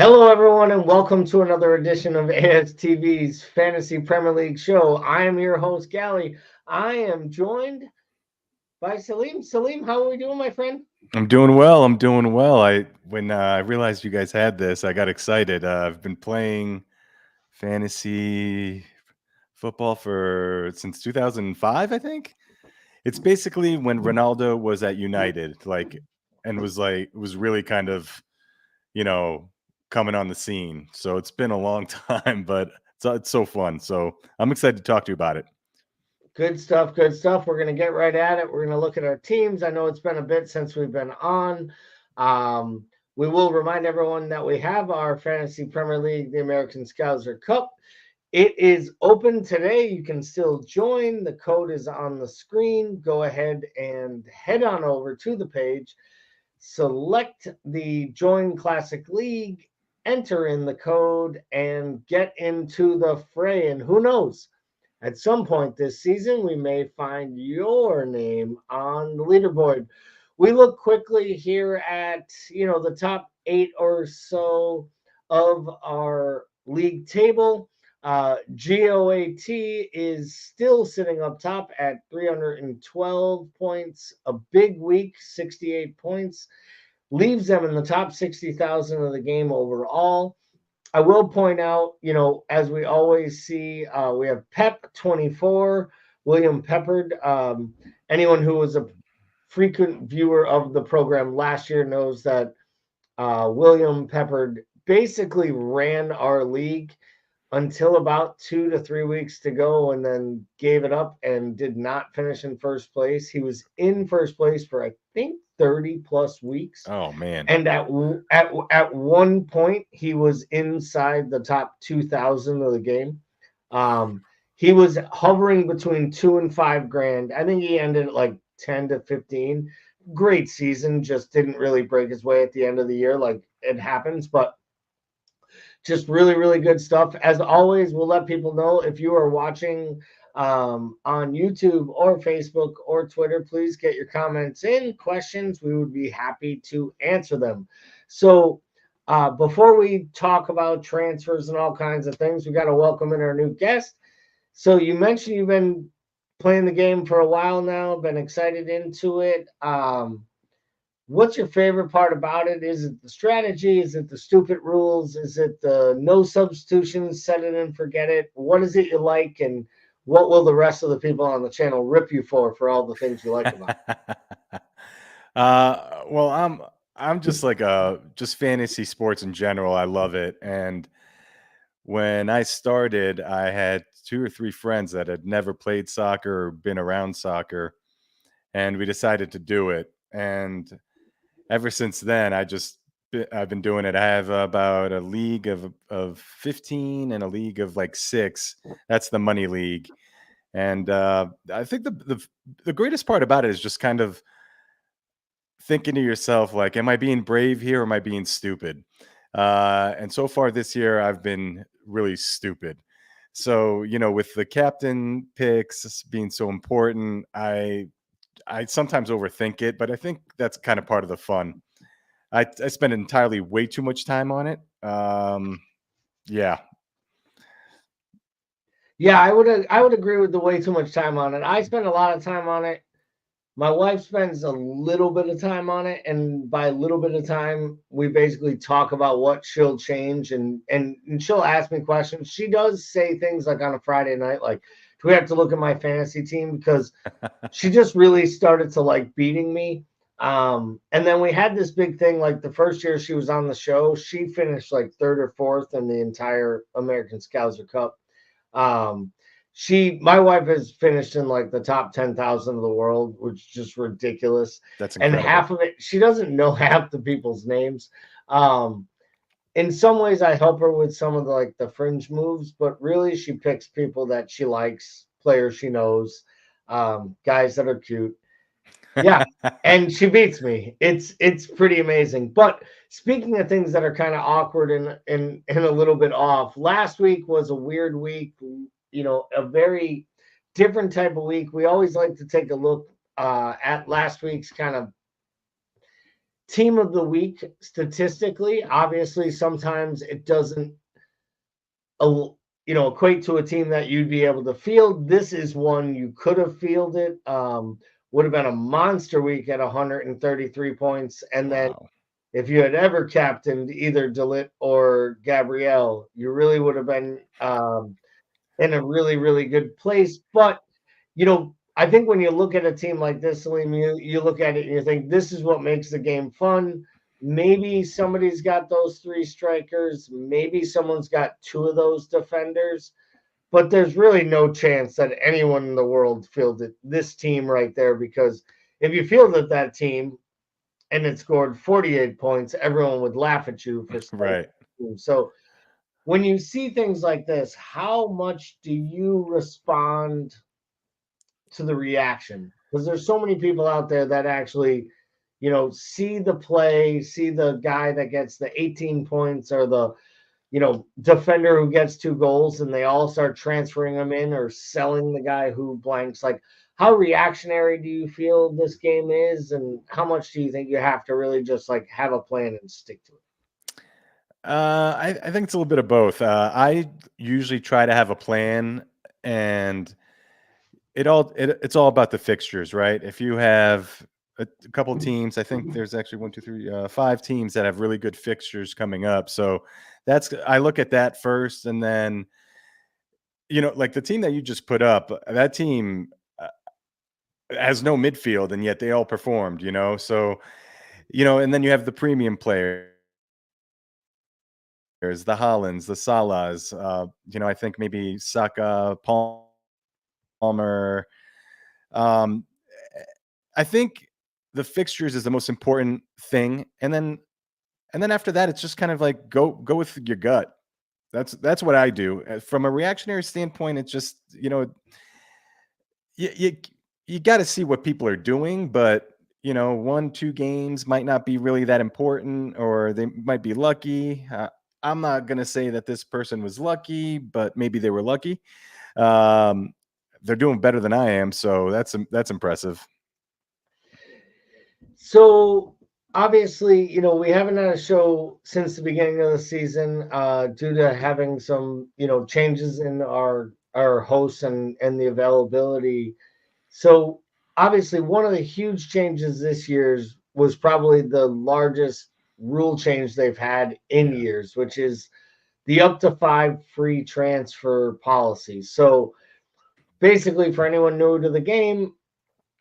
Hello, everyone, and welcome to another edition of ASTV's Fantasy Premier League show. I am your host, Gally. I am joined by Salim. Salim, how are we doing, my friend? I'm doing well. I'm doing well. When I realized you guys had this, I got excited. I've been playing fantasy football for since 2005, I think. It's basically when Ronaldo was at United, and was really kind of, you know, coming on the scene. So it's been a long time, but it's so fun. So I'm excited to talk to you about it. Good stuff, good stuff. We're going to get right at it. We're going to look at our teams. I know it's been a bit since we've been on. Um, we will remind everyone that we have our Fantasy Premier League, the American Scouser Cup. It is open today. You can still join. The code is on the screen. Go ahead and head on over to the page, select the Join Classic League, enter in the code, and get into the fray. And who knows? At some point this season, we may find your name on the leaderboard. We look quickly here at the top eight or so of our league table. GOAT is still sitting up top at 312 points. A big week, 68 points, leaves them in the top 60,000 of the game overall. I will point out, as we always see, we have Pep 24, William Peppard. Anyone who was a frequent viewer of the program last year knows that William Peppard basically ran our league until about 2 to 3 weeks to go and then gave it up and did not finish in first place. He was in first place for, I think, 30 plus weeks. Oh man. And at one point, he was inside the top 2,000 of the game. He was hovering between 2 and 5 grand. I think he ended at like 10 to 15. Great season, just didn't really break his way at the end of the year, like it happens. But just really, really good stuff. As always, we'll let people know if you are watching on YouTube or Facebook or Twitter, please get your comments in, questions. We would be happy to answer them. So, before we talk about transfers and all kinds of things, we got to welcome in our new guest. So, you mentioned you've been playing the game for a while now, been excited into it. What's your favorite part about it? Is it the strategy? Is it the stupid rules? Is it the no substitutions, set it and forget it? What is it you like, and what will the rest of the people on the channel rip you for all the things you like about Well, I'm just like just fantasy sports in general. I love it. And when I started, I had two or three friends that had never played soccer or been around soccer, and we decided to do it. And ever since then, I've been doing it. I have about a league of 15 and a league of like 6. That's the money league. And I think the greatest part about it is just kind of thinking to yourself, like, am I being brave here or am I being stupid? And so far this year, I've been really stupid. So, with the captain picks being so important, I sometimes overthink it, but I think that's kind of part of the fun. I spend entirely way too much time on it. Yeah. Yeah, I would agree with the way too much time on it. I spend a lot of time on it. My wife spends a little bit of time on it, and by a little bit of time, we basically talk about what she'll change, and she'll ask me questions. She does say things like on a Friday night, like, "Do we have to look at my fantasy team?" Because she just really started to like beating me. And then we had this big thing, like the first year she was on the show, she finished like third or fourth in the entire American Scouser Cup. Um, my wife has finished in like the top 10,000 of the world, which is just ridiculous. That's And incredible. half of it, she doesn't know half the people's names. Um, in some ways, I help her with some of the like the fringe moves, but really she picks people that she likes, players she knows, guys that are cute. Yeah, and she beats me. It's pretty amazing. But speaking of things that are kind of awkward and a little bit off, last week was a weird week. A very different type of week. We always like to take a look at last week's kind of team of the week statistically, obviously, sometimes it doesn't equate to a team that you'd be able to field. This is one you could have fielded. Would have been a monster week at 133 points. And then Wow. if you had ever captained either Delit or Gabrielle, you really would have been in a really, really good place. But, I think when you look at a team like this, Salim, you look at it and you think this is what makes the game fun. Maybe somebody's got those three strikers. Maybe someone's got two of those defenders. But there's really no chance that anyone in the world fielded this team right there, because if you fielded that team and it scored 48 points, everyone would laugh at you for starting Right. the team. So when you see things like this, how much do you respond to the reaction? Because there's so many people out there that actually, see the play, see the guy that gets the 18 points or the, defender who gets two goals, and they all start transferring them in or selling the guy who blanks. Like, how reactionary do you feel this game is, and how much do you think you have to really just like have a plan and stick to it? I think it's a little bit of both. I usually try to have a plan, and it's all about the fixtures, right? If you have a couple teams, I think there's actually one, two, three, five teams that have really good fixtures coming up. So I look at that first, and then like the team that you just put up, that team has no midfield, and yet they all performed. So and then you have the premium players, the Hollands, the Salahs. I think maybe Saka, Palmer. Um, I think the fixtures is the most important thing, and then after that, it's just kind of like go with your gut. That's what I do. From a reactionary standpoint, it's just you you, you got to see what people are doing, but 1-2 games might not be really that important, or they might be lucky. I'm not gonna say that this person was lucky, but maybe they were lucky. Um, they're doing better than I am, so that's impressive. So obviously, we haven't had a show since the beginning of the season, due to having some, changes in our hosts and the availability. So obviously, one of the huge changes this year's was probably the largest rule change they've had in Yeah. years, which is the up to five free transfer policy. So basically, for anyone new to the game,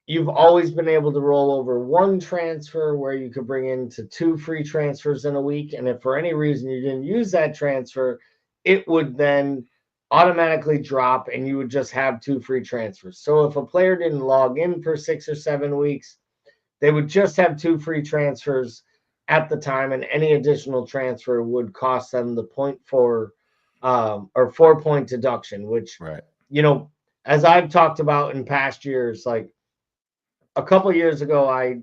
you've always been able to roll over one transfer where you could bring into two free transfers in a week. And if for any reason you didn't use that transfer, it would then automatically drop and you would just have two free transfers. So if a player didn't log in for 6 or 7 weeks, they would just have two free transfers at the time, and any additional transfer would cost them the point four or 4 point deduction, which, Right. you know, as I've talked about in past years, like a couple years ago, I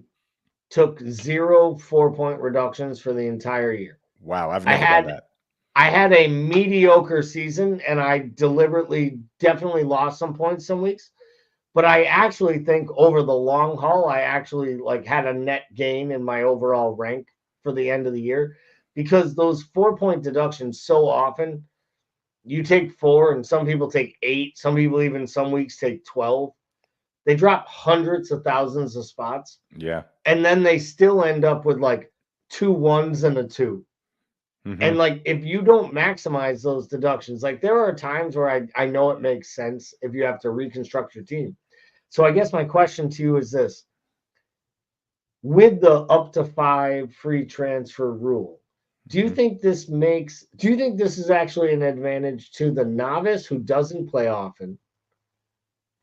took 0 4 point reductions for the entire year. Wow, I've I never done had that. I had a mediocre season, and I deliberately definitely lost some points some weeks. But I actually think over the long haul, I actually like had a net gain in my overall rank for the end of the year, because those 4 point deductions so often you take four, and some people take eight, some people even some weeks take 12. They drop hundreds of thousands of spots, Yeah. and then they still end up with like two ones and a two. Hmm. And like if you don't maximize those deductions, like there are times where I know it makes sense if you have to reconstruct your team. So I guess my question to you is this: with the up to five free transfer rule, Hmm. do you think this is actually an advantage to the novice who doesn't play often?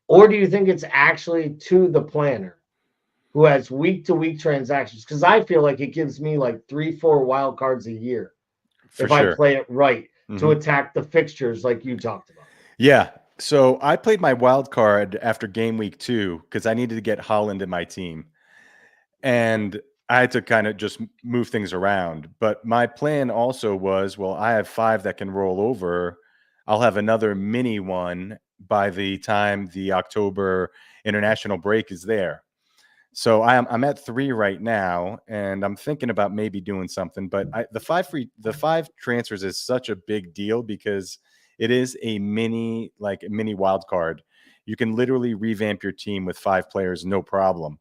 Or do you think it's actually to the planner who has week to week transactions? Because I feel like it gives me like 3, 4 wild cards a year For if I sure. play it right to Hmm. attack the fixtures like you talked about. Yeah. So I played my wild card after game week 2 because I needed to get Holland in my team. And I had to kind of just move things around. But my plan also was, well, I have 5 that can roll over. I'll have another mini one by the time the October international break is there. So I'm at 3 right now, and I'm thinking about maybe doing something. But the 5 transfers is such a big deal because it is a mini wild card. You can literally revamp your team with 5 players, no problem.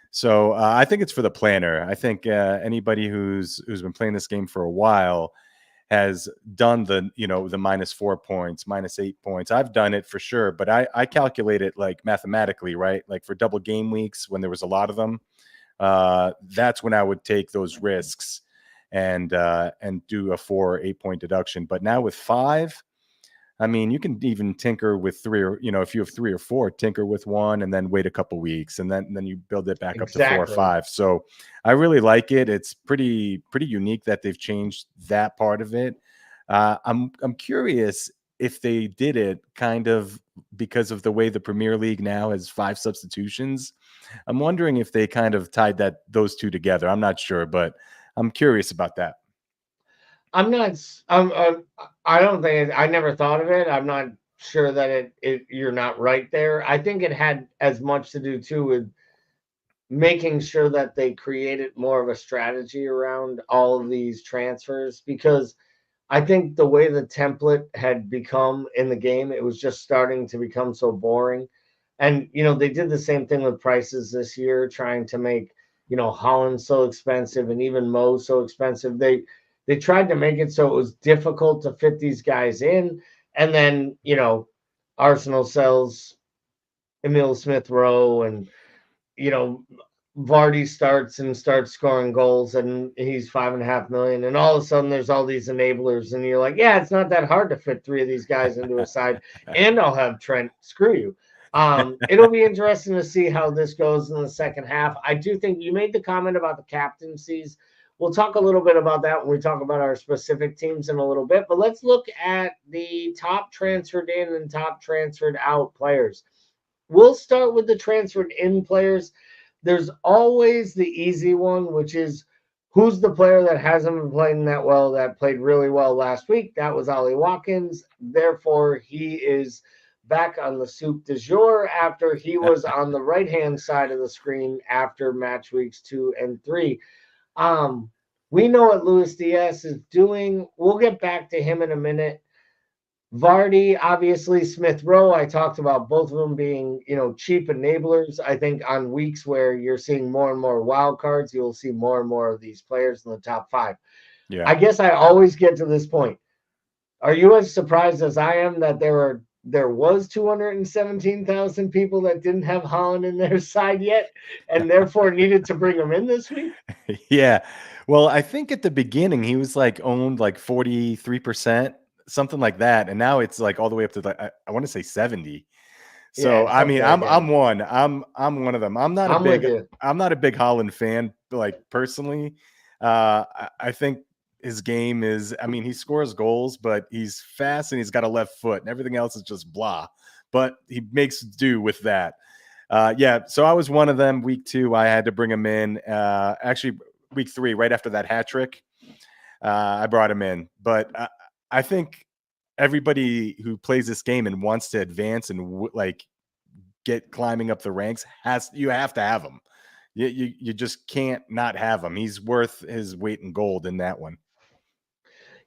So I think it's for the planner. I think anybody who's been playing this game for a while has done the -4 points, -8 points. I've done it for sure, but I calculate it like mathematically, right? Like for double game weeks when there was a lot of them, that's when I would take those risks and do a 4 or 8 point deduction. But now with 5, I mean, you can even tinker with 3, or if you have 3 or 4, tinker with one and then wait a couple weeks and then you build it back up to 4 or Exactly. 5. So I really like it. It's pretty unique that they've changed that part of it. I'm curious if they did it kind of because of the way the Premier League now has 5 substitutions. I'm wondering if they kind of tied those two together. I'm not sure, but I'm curious about that. I'm not. I don't think. I never thought of it. I'm not sure that it. You're not right there. I think it had as much to do too with making sure that they created more of a strategy around all of these transfers because I think the way the template had become in the game, it was just starting to become so boring. And they did the same thing with prices this year, trying to make Holland so expensive and even Mo so expensive. They tried to make it so it was difficult to fit these guys in, and then Arsenal sells Emil Smith Rowe and you know, Vardy starts scoring goals and he's 5.5 million, and all of a sudden there's all these enablers, and you're like, yeah, it's not that hard to fit 3 of these guys into a side, and I'll have Trent. Screw you. It'll be interesting to see how this goes in the second half. I do think you made the comment about the captaincies. We'll talk a little bit about that when we talk about our specific teams in a little bit, but let's look at the top transferred in and top transferred out players. We'll start with the transferred in players. There's always the easy one, which is who's the player that hasn't been playing that well, that played really well last week? That was Ollie Watkins. Therefore, he is back on the soup du jour after he was on the right hand side of the screen after match weeks 2 and 3. Um, we know what Luis Diaz is doing. We'll get back to him in a minute. Vardy, obviously, Smith Rowe. I talked about both of them being, cheap enablers. I think on weeks where you're seeing more and more wild cards, you'll see more and more of these players in the top 5. Yeah. I guess I always get to this point. Are you as surprised as I am that there was 217,000 people that didn't have Holland in their side yet, and therefore needed to bring him in this week? Yeah. Well, I think at the beginning he was like owned like 43%, something like that. And now it's like all the way up to like I want to say 70. So Yeah, I mean, something like that. I'm one of them. I'm with you. I'm not a big Holland fan, like personally. I think his game is, I mean, he scores goals, but he's fast and he's got a left foot, and everything else is just blah. But he makes do with that. Yeah, so I was one of them. Week 2, I had to bring him in. Actually, week 3, right after that hat trick, I brought him in. But I think everybody who plays this game and wants to advance and like get climbing up the ranks you have to have him. You just can't not have him. He's worth his weight in gold in that one.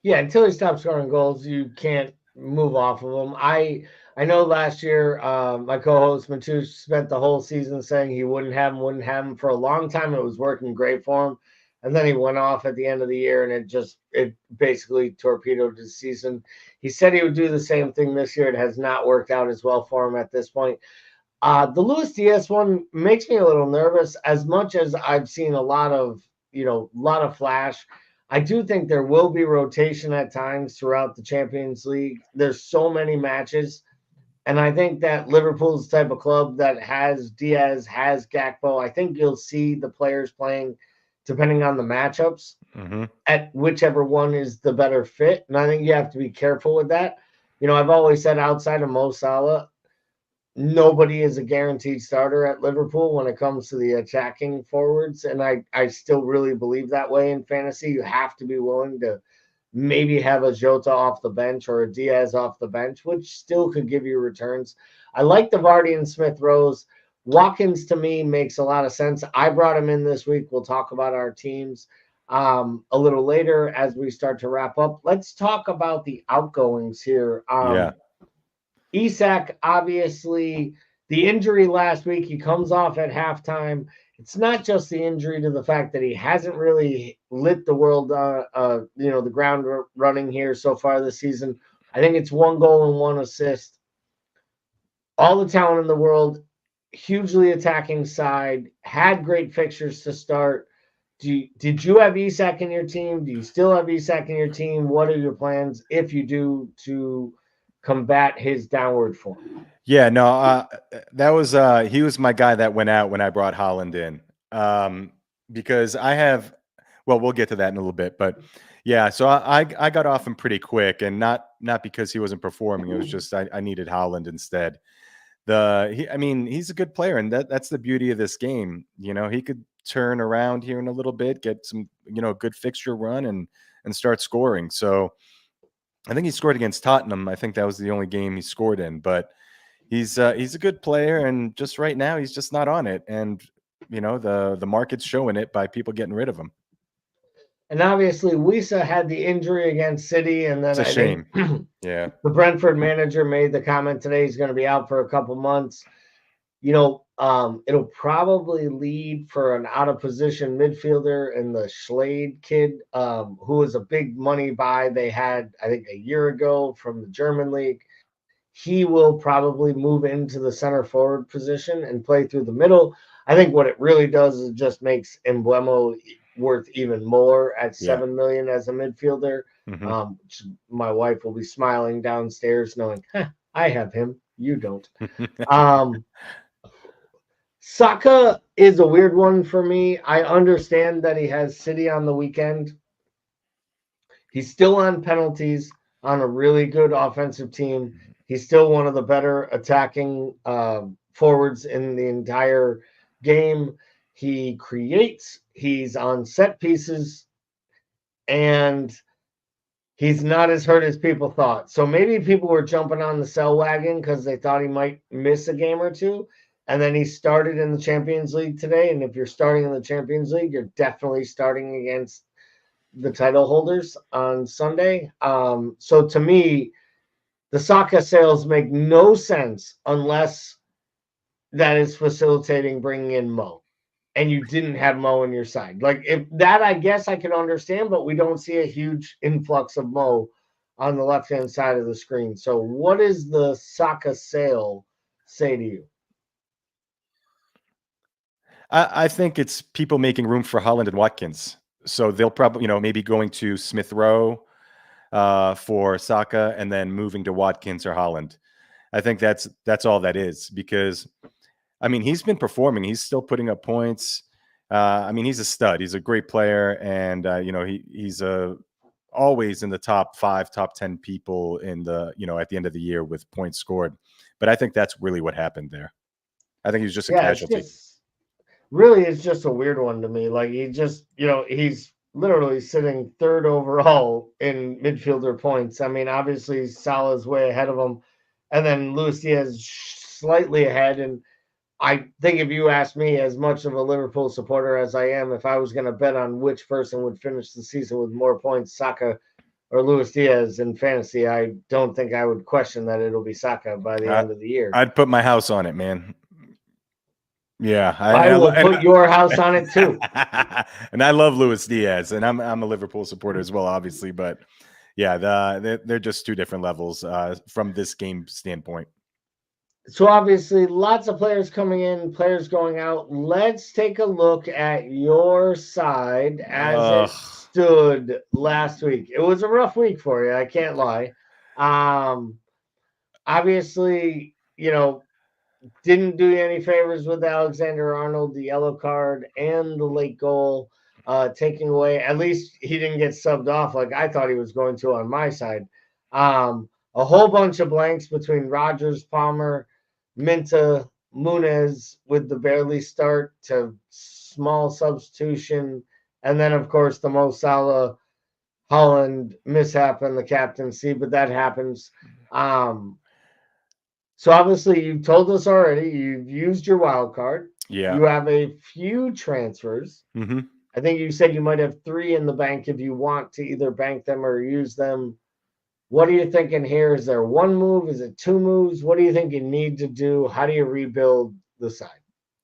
Yeah, until he stops scoring goals, you can't move off of him. I know last year my co-host Matush spent the whole season saying he wouldn't have him for a long time. It was working great for him, and then he went off at the end of the year, and it basically torpedoed his season. He said he would do the same thing this year. It has not worked out as well for him at this point. The Luis Diaz one makes me a little nervous. As much as I've seen a lot of flash, I do think there will be rotation at times throughout the Champions League. There's so many matches, and I think that Liverpool's the type of club that has Diaz, has Gakpo. I think you'll see the players playing depending on the matchups Mm-hmm. at whichever one is the better fit, and I think you have to be careful with that. I've always said outside of Mo Salah, nobody is a guaranteed starter at Liverpool when it comes to the attacking forwards. And I still really believe that way in fantasy. You have to be willing to maybe have a Jota off the bench or a Diaz off the bench, which still could give you returns. I like the Vardy and Smith Rose. Watkins to me makes a lot of sense. I brought him in this week. We'll talk about our teams a little later as we start to wrap up. Let's talk about the outgoings here. Yeah. Isak, obviously, the injury last week, he comes off at halftime. It's not just the injury to the fact that he hasn't really lit the world, the ground running here so far this season. I think it's 1 goal and 1 assist. All the talent in the world, hugely attacking side, had great fixtures to start. Did you have Isak in your team? Do you still have Isak in your team? What are your plans, if you do, to combat his downward form? Yeah, no, that was he was my guy that went out when I brought Holland in. Because I have, well, we'll get to that in a little bit, but yeah, so I got off him pretty quick, and not because he wasn't performing. It was just I needed Holland instead. I mean, he's a good player, and that's the beauty of this game. He could turn around here in a little bit, get some good fixture run, and start scoring. So I think he scored against Tottenham. I think that was the only game he scored in, but he's a good player, and just right now he's just not on it. And the market's showing it by people getting rid of him. And obviously, Wisa had the injury against City, and then It's a I shame. think Yeah. the Brentford manager made the comment today he's going to be out for a couple months. It'll probably lead for an out of position midfielder in the Schlade kid, who was a big money buy they had, I think, a year ago from the German league. He will probably move into the center forward position and play through the middle. I think what it really does is just makes Emblemo worth even more at Yeah. 7 million as a midfielder. Which my wife will be smiling downstairs knowing, I have him, you don't. Saka is a weird one for me. I understand that he has City on the weekend. He's still on penalties on a really good offensive team. He's still one of the better attacking forwards in the entire game. He creates, he's on set pieces, and he's not as hurt as people thought. So maybe people were jumping on the sell wagon because they thought he might miss a game or two. And then he started in the Champions League today. And if you're starting in the Champions League, you're definitely starting against the title holders on Sunday. So to me, the Saka sales make no sense unless that is facilitating bringing in Mo, and you didn't have Mo on your side. Like, if that, I guess I can understand, but we don't see a huge influx of Mo on the left-hand side of the screen. So what does the Saka sale say to you? I think it's people making room for Holland and Watkins. So they'll probably, maybe going to Smith Rowe for Saka, and then moving to Watkins or Holland. I think that's all that is, because I mean, he's been performing. He's still putting up points. I mean, he's a stud. He's a great player, and he's always in the top 5, top 10 people in the at the end of the year with points scored. But I think that's really what happened there. I think he was just a casualty. It's just a weird one to me. Like, he just, he's literally sitting third overall in midfielder points. I mean, obviously Salah's way ahead of him, and then Luis Diaz slightly ahead. And I think if you ask me, as much of a Liverpool supporter as I am, if I was going to bet on which person would finish the season with more points, Saka or Luis Diaz in fantasy, I don't think I would question that it'll be Saka by the end of the year. I'd put my house on it, man. Yeah, I will put your house on it too. And I love Luis Diaz, and I'm a Liverpool supporter as well, obviously. But yeah, they're just two different levels from this game standpoint. So obviously, lots of players coming in, players going out. Let's take a look at your side as it stood last week. It was a rough week for you, I can't lie. Obviously, didn't do you any favors with Alexander Arnold, the yellow card, and the late goal taking away. At least he didn't get subbed off like I thought he was going to on my side. A whole bunch of blanks between Rogers, Palmer, Minta, Munez with the barely start to small substitution. And then, of course, the Mo Salah Holland mishap in the captaincy, but that happens. So obviously you've told us already you've used your wild card. Yeah. You have a few transfers. Hmm. I think you said you might have three in the bank if you want to either bank them or use them. What are you thinking here? Is there one move? Is it two moves? What do you think you need to do? How do you rebuild the side?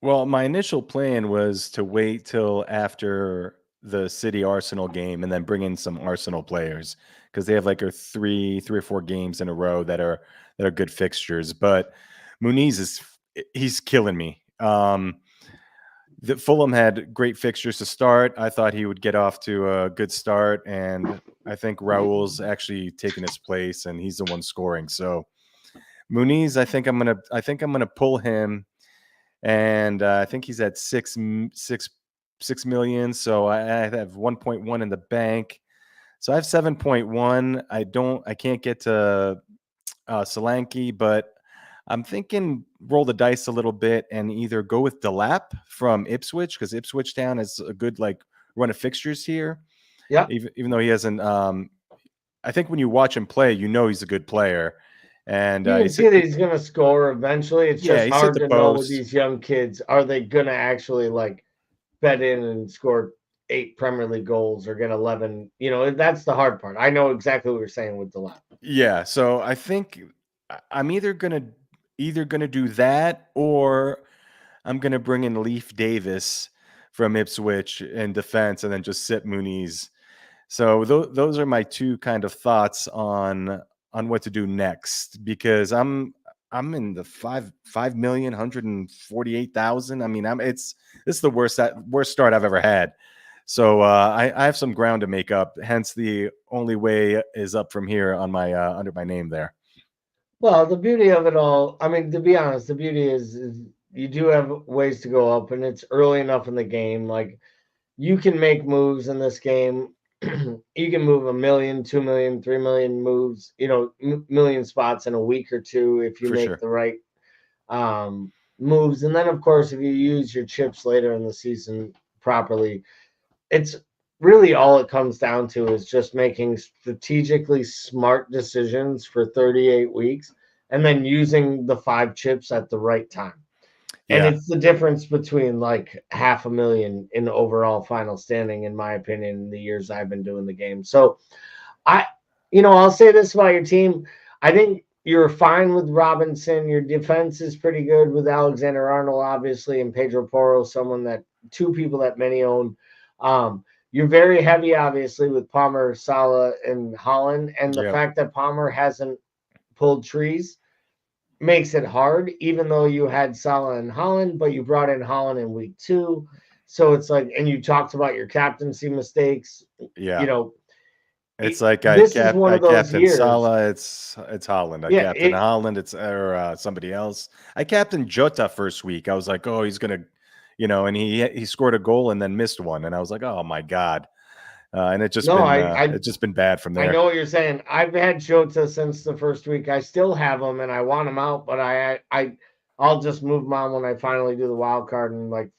Well, my initial plan was to wait till after the City Arsenal game and then bring in some Arsenal players because they have like a three or four games in a row that are good fixtures. But Muniz he's killing me. The Fulham had great fixtures to start. I thought he would get off to a good start, and I think Raul's actually taken his place, and he's the one scoring. So Muniz, I think I'm gonna pull him, and I think he's at 6 million. So I have 1.1 in the bank. So I have 7.1. I can't get to Solanke, but I'm thinking roll the dice a little bit and either go with Delap from Ipswich because Ipswich Town has a good like run of fixtures here. Yeah. Even though he hasn't, I think when you watch him play, you know he's a good player, and You can see that he's going to score eventually. It's yeah, just he's hit hard the to know with post. these young kids. Are they going to actually like bet in and score 8 Premier League goals or get 11? That's the hard part. I know exactly what you're saying with the lap. Yeah, so I think I'm either gonna do that or I'm gonna bring in Leaf Davis from Ipswich in defense and then just sit Muniz. So those are my two kind of thoughts on what to do next because I'm in the 5,148,000. I mean, this is the worst start I've ever had. So I have some ground to make up. Hence, the only way is up from here on my under my name there. Well, the beauty of it all, I mean, to be honest, the beauty is you do have ways to go up, and it's early enough in the game. Like you can make moves in this game. You can move 1 million, 2 million, 3 million moves, million spots in a week or two if you For make sure. the right um, moves. And then, of course, if you use your chips later in the season properly, it's really all it comes down to is just making strategically smart decisions for 38 weeks and then using the five chips at the right time. And Yeah. it's the difference between like 500,000 in overall final standing, in my opinion, in the years I've been doing the game. So I, I'll say this about your team. I think you're fine with Robinson. Your defense is pretty good with Alexander Arnold, obviously, and Pedro Porro, two people that many own. You're very heavy, obviously, with Palmer, Salah, and Holland. And the Yep. fact that Palmer hasn't pulled trees makes it hard, even though you had Salah and Holland, but you brought in Holland in week two. So it's like, and you talked about your captaincy mistakes. You Yeah. know, It's like this is one I of those captain years. Salah. It's Holland. I Yeah, captain Holland. It's or somebody else. I captain Jota first week. I was like, oh, he's gonna, and he scored a goal and then missed one, and I was like, oh my god. And no, it's just been bad from I there. know what you're saying. I've had Jota since the first week. I still have him, and I want him out, but I'll just move him on when I finally do the wild card. And like,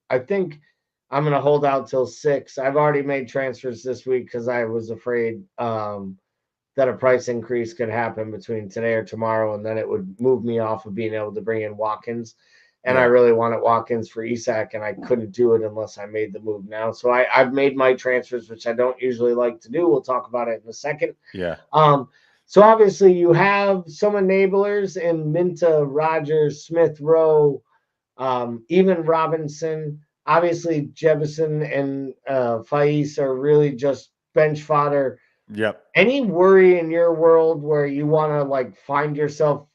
I think I'm gonna hold out till 6. I've already made transfers this week because I was afraid that a price increase could happen between today or tomorrow, and then it would move me off of being able to bring in Watkins. And I Yeah. really wanted Watkins for Isak, and I couldn't do it unless I made the move now. So I've made my transfers, which I don't usually like to do. We'll talk about it in a second. Yeah. Um, so obviously you have some enablers in Minta, Rogers, Smith Rowe, even Robinson. Obviously, Jefferson and Faiz are really just bench fodder. Yep. Any worry in your world where you want to like find yourself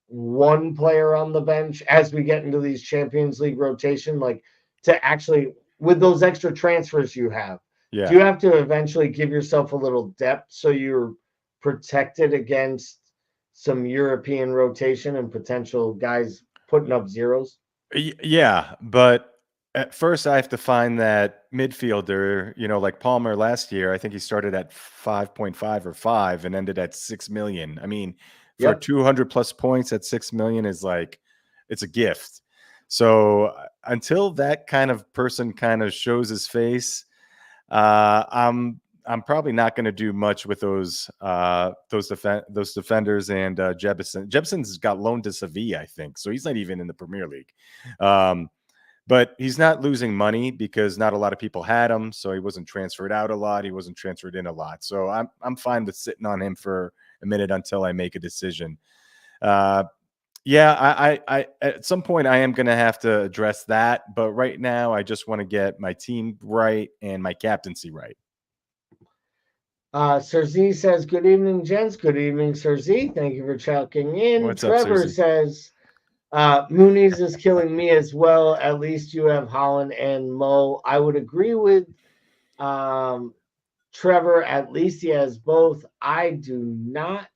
one player on the bench as we get into these Champions League rotation, like to actually with those extra transfers you have, do Yeah. you have to eventually give yourself a little depth so you're protected against some European rotation and potential guys putting up zeros? Yeah, but at first I have to find that midfielder, like Palmer last year, I think he started at 5.5 or 5 and ended at 6 million. I mean, for Yep. 200 plus points at 6 million is like it's a gift. So until that kind of person kind of shows his face, I'm I'm probably not going to do much with those defenders and Jebison. Jebison's got loaned to Sevilla, I think, so he's not even in the Premier League. But he's not losing money because not a lot of people had him, so he wasn't transferred out a lot. He wasn't transferred in a lot, so I'm fine with sitting on him for a minute until I make a decision. Yeah, I at some point I am going to have to address that, but right now I just want to get my team right and my captaincy right. Sir Z says, good evening, gents. Good evening, Sir Z. Thank you for checking in. What's up, Trevor Susie? says, Mooney's is killing me as well. At least you have Holland and Mo. I would agree with Trevor. At least he has both. I do not.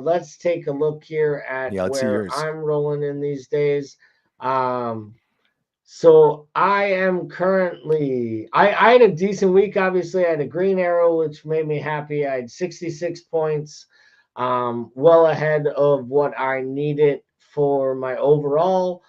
Let's take a look here at Yeah, let's see where yours. I'm rolling in these days. So I am currently, I had a decent week. Obviously, I had a green arrow, which made me happy. I had 66 points, well ahead of what I needed for my overall.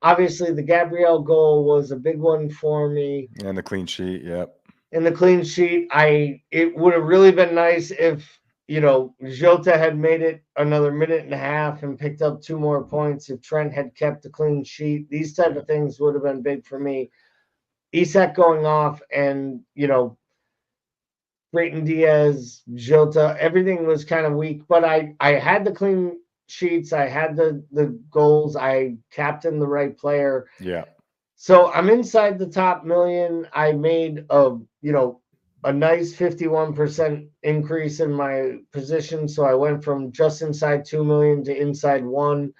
Obviously, the Gabrielle goal was a big one for me. And the clean sheet, yep. In the clean sheet, it would have really been nice if Jota had made it another minute and a half and picked up 2 more points. If Trent had kept the clean sheet, these type of things would have been big for me. Isak going off, and Brayton Diaz, Jota, everything was kind of weak. But I had the clean sheets, I had the goals, I captained the right player. Yeah. So I'm inside the top million. I made a nice 51% increase in my position. So I went from just inside 2 million to inside 1.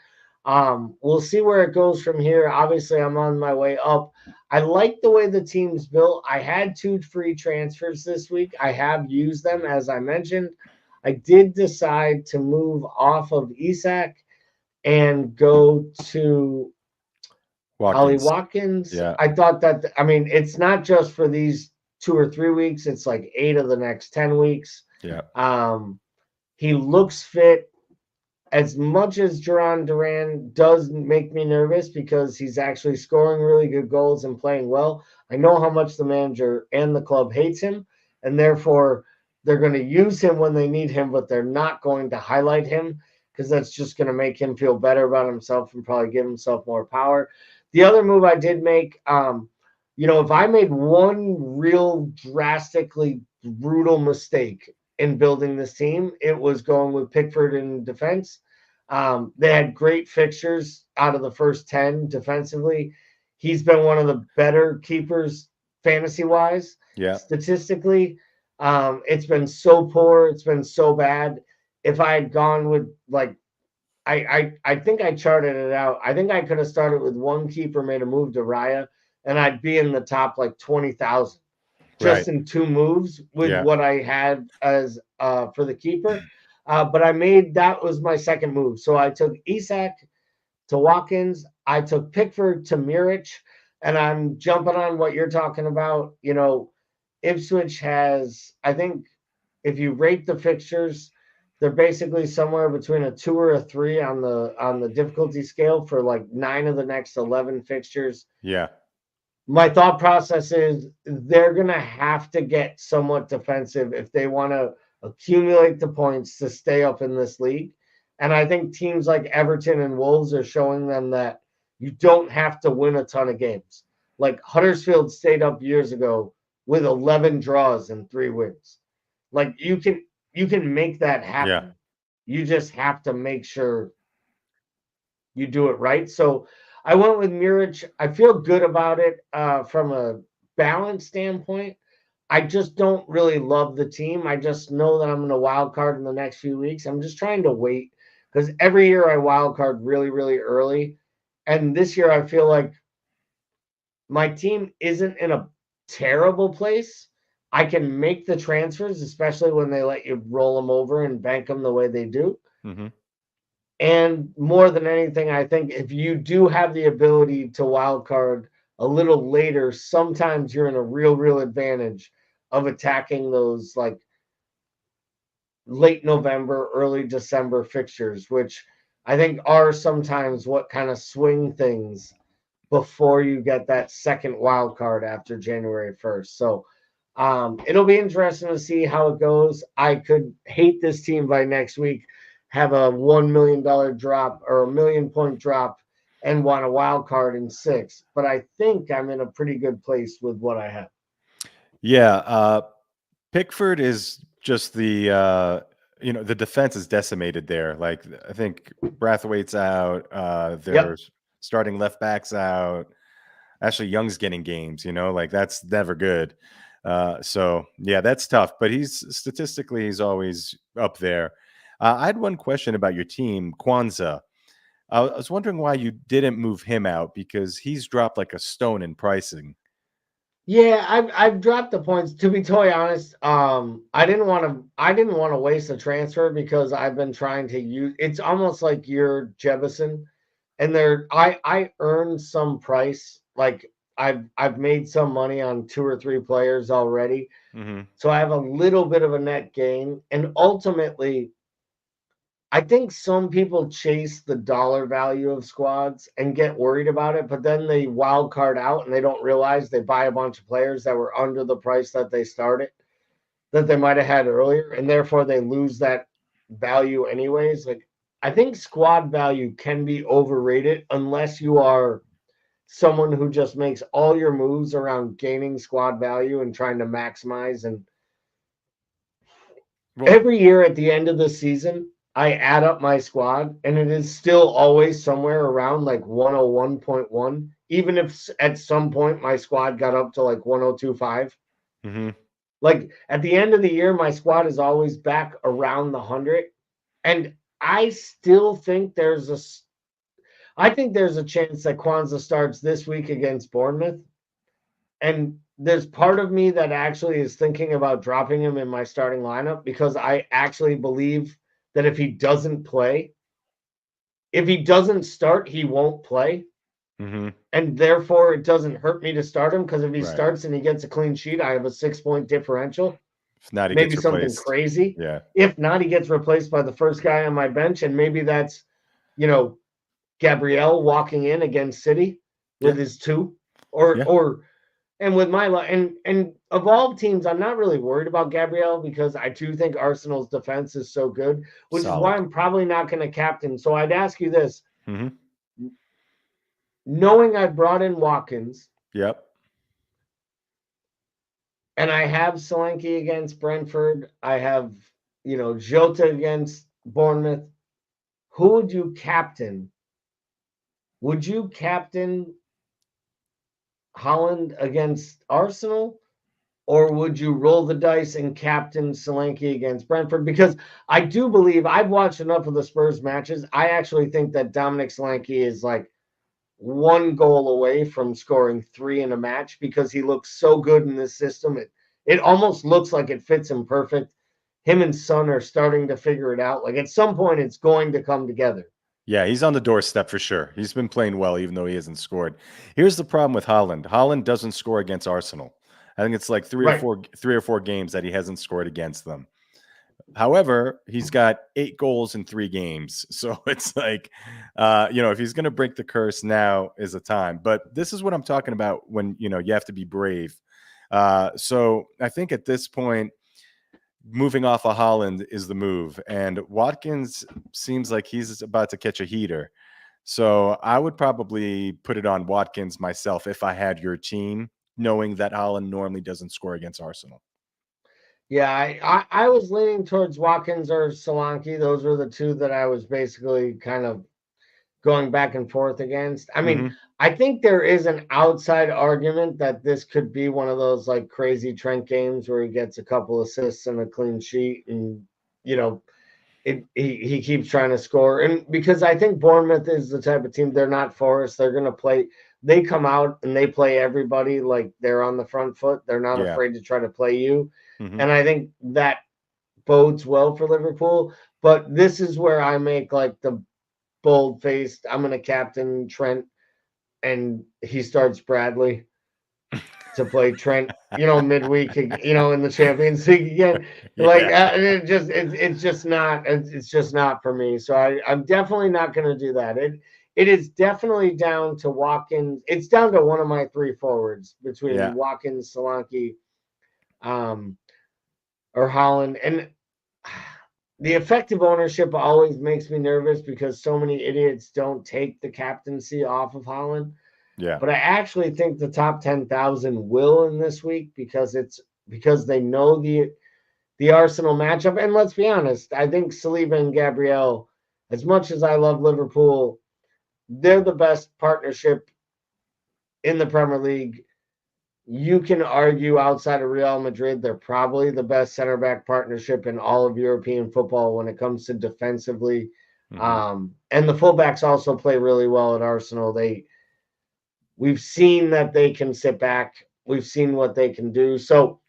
We'll see where it goes from here. Obviously, I'm on my way up. I like the way the team's built. I had 2 free transfers this week. I have used them, as I mentioned. I did decide to move off of Isak and go to Ollie Watkins. Yeah. I thought that, it's not just for these 2 or 3 weeks. It's like 8 of the next 10 weeks. Yeah. He looks fit. As much as Duran does make me nervous because he's actually scoring really good goals and playing well, I know how much the manager and the club hates him, and therefore they're going to use him when they need him, but they're not going to highlight him because that's just going to make him feel better about himself and probably give himself more power. The other move I did make, if I made one real drastically brutal mistake in building this team, it was going with Pickford in defense. They had great fixtures out of the first 10 defensively. He's been one of the better keepers fantasy-wise, Yeah. statistically. It's been so poor. It's been so bad. If I had gone with, I think I charted it out. I think I could have started with one keeper, made a move to Raya, and I'd be in the top 20,000 just in 2 moves with what I had as for the keeper. But that was my second move. So I took Isak to Watkins. I took Pickford to Muric, and I'm jumping on what you're talking about. Ipswich has, I think, if you rate the fixtures, they're basically somewhere between a 2 or a 3 on the difficulty scale for 9 of the next 11 fixtures. Yeah. My thought process is they're going to have to get somewhat defensive if they want to accumulate the points to stay up in this league. And I think teams like Everton and Wolves are showing them that you don't have to win a ton of games. Like Huddersfield stayed up years ago with 11 draws and 3 wins. You can make that happen. Yeah. You just have to make sure you do it right. So I went with Muric. I feel good about it from a balance standpoint. I just don't really love the team. I just know that I'm going to wild card in the next few weeks. I'm just trying to wait because every year I wild card really, really early. And this year I feel like my team isn't in a terrible place. I can make the transfers, especially when they let you roll them over and bank them the way they do. Mm-hmm. And more than anything, I think if you do have the ability to wild card a little later, sometimes you're in a real advantage of attacking those late November, early December fixtures, which I think are sometimes what kind of swing things before you get that second wild card after January 1st. So It'll be interesting to see how it goes. I could hate this team by next week, have a $1 million drop or a 1 million point drop, and want a wild card in 6. But I think I'm in a pretty good place with what I have. Yeah, Pickford is just the defense is decimated there. Like I think Brathwaite's out, their Yep. starting left back's out. Ashley Young's getting games, like that's never good. So yeah, that's tough. But he's always up there. I had one question about your team, Kwanzaa. I was wondering why you didn't move him out because he's dropped like a stone in pricing. Yeah, I've dropped the points. To be totally honest, I didn't want to waste a transfer because I've been trying to use. It's almost like you're Jebison, and I earned some price. Like I've made some money on 2 or 3 players already, Hmm. so I have a little bit of a net gain. And ultimately, I think some people chase the dollar value of squads and get worried about it, but then they wild card out and they don't realize they buy a bunch of players that were under the price that they started, that they might have had earlier, and therefore they lose that value anyways. Like, I think squad value can be overrated unless you are someone who just makes all your moves around gaining squad value and trying to maximize. And Well, every year at the end of the season, I add up my squad and it is still always somewhere around like 101.1, even if at some point my squad got up to like 1025. hmm Like at the end of the year, my squad is always back around the 100. And I still think I think there's a chance that Kwanzaa starts this week against Bournemouth. And there's part of me that actually is thinking about dropping him in my starting lineup because I actually believe that if he doesn't start, he won't play. hmm And therefore, it doesn't hurt me to start him because if he right. starts and he gets a clean sheet, I have a 6 point differential, If not, he maybe gets something replaced. crazy. Yeah. If not, he gets replaced by the first guy on my bench. And maybe that's, you know, Gabrielle walking in against City with Yeah. his 2, or Yeah. and with my and of all teams, I'm not really worried about Gabrielle because I do think Arsenal's defense is so good, which is why Solid. I'm probably not going to captain. So I'd ask you this: Hmm. knowing I brought in Watkins Yep. and I have Solanke against Brentford, I have Jota against Bournemouth. Who would you captain? Would you captain Holland against Arsenal? Or would you roll the dice and captain Solanke against Brentford? Because I do believe I've watched enough of the Spurs matches. I actually think that Dominic Solanke is like 1 goal away from scoring 3 in a match because he looks so good in this system. It almost looks like it fits him perfect. Him and Son are starting to figure it out. Like at some point, it's going to come together. Yeah, he's on the doorstep for sure. He's been playing well, even though he hasn't scored. Here's the problem with Holland. Holland doesn't score against Arsenal. I think it's like Right. 3 or 4 games that he hasn't scored against them. However, he's got 8 goals in 3 games. So it's like, if he's going to break the curse, now is the time. But this is what I'm talking about when, you have to be brave. So I think at this point, moving off of Holland is the move. And Watkins seems like he's about to catch a heater. So I would probably put it on Watkins myself if I had your team, knowing that Holland normally doesn't score against Arsenal. Yeah, I was leaning towards Watkins or Solanke. Those were the two that I was basically kind of going back and forth against. I mean, Hmm. I think there is an outside argument that this could be one of those like crazy Trent games where he gets a couple assists and a clean sheet, and you know, he keeps trying to score. And because I think Bournemouth is the type of team, they're not Forest. They're going to play. They come out and they play everybody like they're on the front foot. They're not Yeah. afraid to try to play you, Hmm. and I think that bodes well for Liverpool. But this is where I make like the bold faced. I'm going to captain Trent, and he starts Bradley to play Trent. Midweek. In the Champions League again. Like Yeah. it's just not. It's just not for me. So I'm definitely not going to do that. It is definitely down to Watkins. It's down to one of my 3 forwards between Yeah. Watkins, Solanke, um, or Holland. And the effective ownership always makes me nervous because so many idiots don't take the captaincy off of Holland. Yeah. But I actually think the top 10,000 will in this week because they know the Arsenal matchup. And let's be honest, I think Saliba and Gabriel, as much as I love Liverpool, they're the best partnership in the Premier League. You can argue outside of Real Madrid, they're probably the best center back partnership in all of European football when it comes to defensively. Hmm. And the fullbacks also play really well at Arsenal. We've seen that they can sit back. We've seen what they can do. So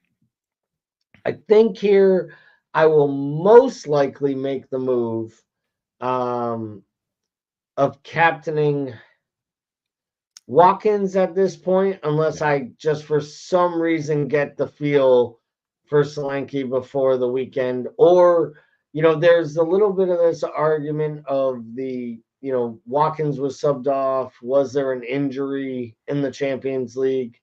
I think here I will most likely make the move um, of captaining Watkins at this point, unless Yeah. I just for some reason get the feel for Solanke before the weekend. Or, there's a little bit of this argument of Watkins was subbed off. Was there an injury in the Champions League?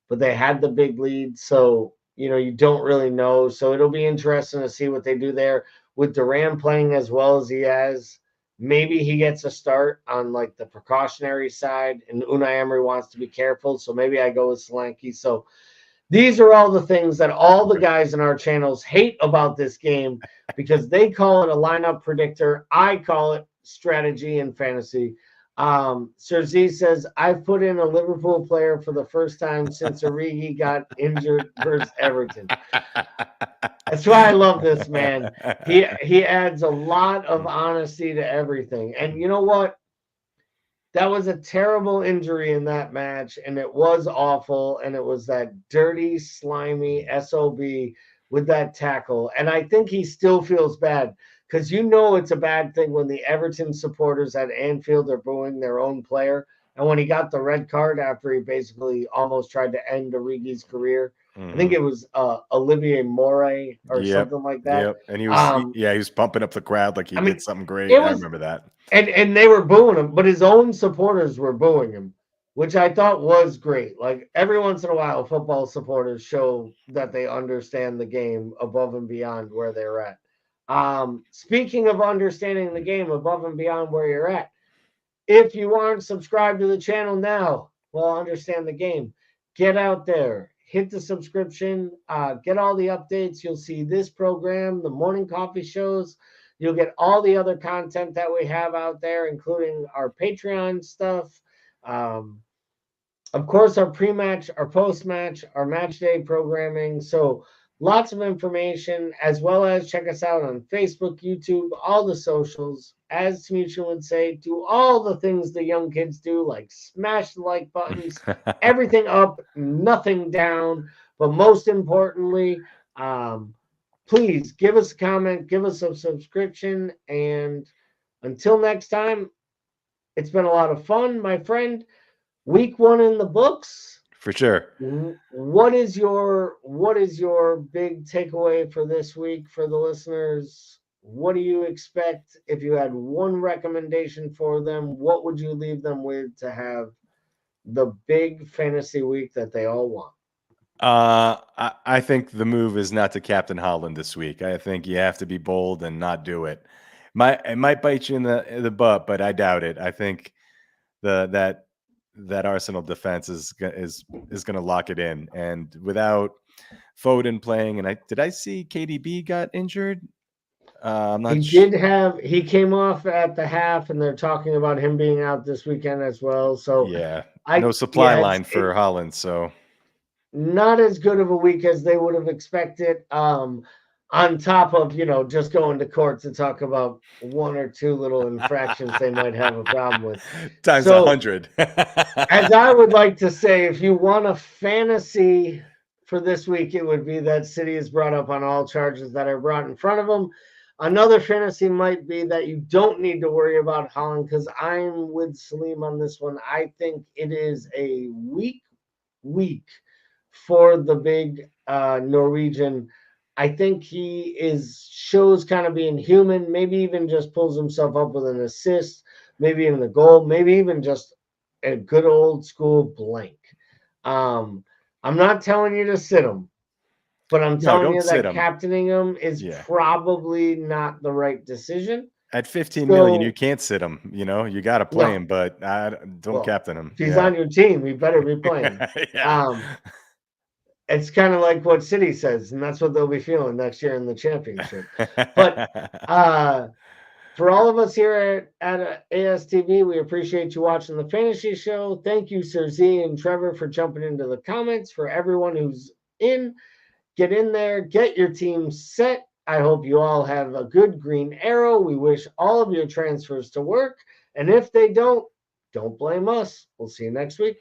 But they had the big lead. So, you don't really know. So it'll be interesting to see what they do there with Duran playing as well as he has. Maybe he gets a start on like the precautionary side, and Unai Emery wants to be careful. So maybe I go with Solanke. So these are all the things that all the guys in our channels hate about this game because they call it a lineup predictor. I call it strategy and fantasy. Sir Z says, I've put in a Liverpool player for the first time since Origi got injured versus Everton. That's why I love this man. He adds a lot of honesty to everything. And you know what? That was a terrible injury in that match, and it was awful. And it was that dirty, slimy SOB with that tackle. And I think he still feels bad because it's a bad thing when the Everton supporters at Anfield are booing their own player. And when he got the red card after he basically almost tried to end Origi's career, I think Hmm. it was Olivier Moray or Yep. something like that. Yep. And Um, he was pumping up the crowd like he I did mean, something great. it I was remember that. and they were booing him, but his own supporters were booing him, which I thought was great. Like every once in a while, football supporters show that they understand the game above and beyond where they're at. Speaking of understanding the game above and beyond where you're at, if you aren't subscribed to the channel now, well, understand the game. Get out there, hit the subscription, get all the updates. You'll see this program, the morning coffee shows. You'll get all the other content that we have out there, including our Patreon stuff. Um, of course, our pre-match, our post-match, our match day programming. So lots of information, as well as check us out on Facebook, YouTube, all the socials. As Tamuchin would say, do all the things the young kids do, like smash the like buttons, everything up, nothing down. But most importantly, um, please give us a comment, give us a subscription, and until next time, it's been a lot of fun, my friend. Week one in the books. For sure. What is your big takeaway for this week for the listeners? What do you expect if you had one recommendation for them? What would you leave them with to have the big fantasy week that they all want? I think the move is not to captain Holland this week. I think you have to be bold and not do it. It might bite you in the butt, but I doubt it. I think the that Arsenal defense is going to lock it in, and without Foden playing, and did I see KDB got injured? I'm He not. did have he came off at the half, and they're talking about him being out this weekend as well. So Yeah, no I supply yeah, line for Holland. So not as good of a week as they would have expected. On top of just going to court to talk about one or two little infractions they might have a problem with. times So, 100. as I would like to say, if you want a fantasy for this week, it would be that City is brought up on all charges that are brought in front of them. Another fantasy might be that you don't need to worry about Holland because I'm with Salim on this one. I think it is a week for the big Norwegian. I think he shows kind of being human, maybe even just pulls himself up with an assist, maybe even a goal, maybe even just a good old school blank. I'm not telling you to sit him. But I'm No, telling don't you sit that him. captaining him is Yeah. probably not the right decision. At 15 million, you So, can't sit him. You got to play no. him, but don't Well, captain him. if he's Yeah. on your team, he better be playing. Yeah. It's kind of like what City says, and that's what they'll be feeling next year in the championship. But for all of us here at ASTV, we appreciate you watching the fantasy show. Thank you, Sir Z and Trevor, for jumping into the comments. For everyone who's in, get in there, get your team set. I hope you all have a good green arrow. We wish all of your transfers to work. And if they don't blame us. We'll see you next week.